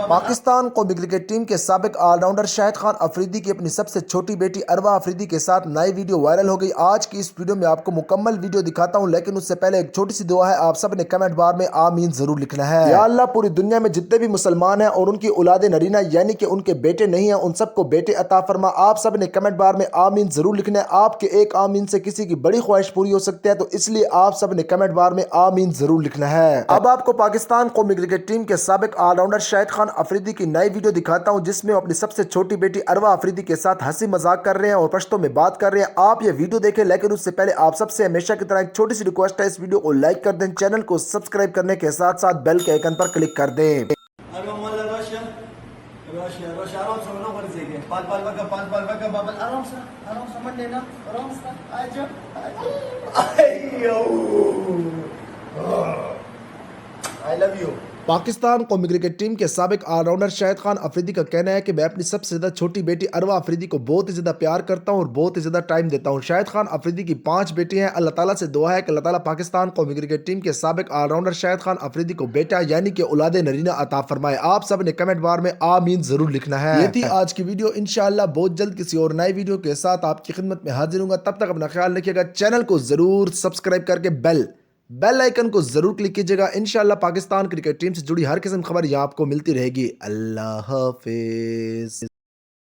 پاکستان قومی cricket team کے سابق آل راؤنڈر شاہد خان افریدی کی اپنی سب سے چھوٹی بیٹی اروا افریدی کے ساتھ نئی ویڈیو وائرل ہو گئی۔ آج کی اس ویڈیو میں آپ کو مکمل ویڈیو دکھاتا ہوں، لیکن اس سے پہلے ایک چھوٹی سی دعا ہے، آپ سب نے کمنٹ بار میں آمین ضرور لکھنا ہے۔ یا اللہ پوری دنیا میں جتنے بھی مسلمان ہیں اور ان کی اولاد نرینہ یعنی کہ ان کے بیٹے نہیں ہیں، ان سب کو بیٹے عطا فرما۔ آپ سب نے کمنٹ بار میں آمین ضرور لکھنا ہے۔ آپ کے ایک آمین سے کسی کی بڑی خواہش پوری ہو سکتی ہے، تو اس لیے آپ سب نے کمنٹ بار میں آمین ضرور لکھنا ہے۔ اب آپ کو پاکستان قومی کرکٹ ٹیم کے سابق آل راؤنڈر شاہد خان افریدی کی نئی ویڈیو دکھاتا ہوں، جس میں وہ اپنی سب سے چھوٹی بیٹی اروا افریدی کے ساتھ ہنسی مذاق کر رہے ہیں اور پشتوں میں بات کر رہے ہیں۔ آپ یہ ویڈیو دیکھیں، لیکن اس سے پہلے آپ سب سے ہمیشہ کی طرح ایک چھوٹی سی ریکویسٹ ہے، اس ویڈیو کو لائک کر دیں، چینل کو سبسکرائب کرنے کے ساتھ ساتھ بیل کے آئیکن پر کلک کر دیں۔ I love you. پاکستان قومی کرکٹ ٹیم کے سابق آل راؤنڈر شاہد خان افریدی کا کہنا ہے کہ میں اپنی سب سے زیادہ چھوٹی بیٹی اروا افریدی کو بہت ہی زیادہ پیار کرتا ہوں اور بہت ہی زیادہ ٹائم دیتا ہوں۔ شاہد خان افریدی کی 5 بیٹی ہیں۔ اللہ تعالیٰ سے دعا ہے کہ اللہ تعالیٰ پاکستان قومی کرکٹ ٹیم کے سابق آل راؤنڈر شاہد خان افریدی کو بیٹا یعنی کہ اولاد نرینہ عطا فرمائے۔ آپ سب نے کمنٹ بار میں آمین ضرور لکھنا ہے۔ یہ تھی آج کی ویڈیو، انشاءاللہ بہت جلد کسی اور نئی ویڈیو کے ساتھ آپ کی خدمت میں حاضر ہوں گا۔ تب تک اپنا خیال رکھیے گا، چینل کو ضرور سبسکرائب کر کے بیل آئیکن کو ضرور کلک کیجیے گا۔ انشاءاللہ پاکستان کرکٹ ٹیم سے جڑی ہر قسم خبر یہاں آپ کو ملتی رہے گی۔ اللہ حافظ۔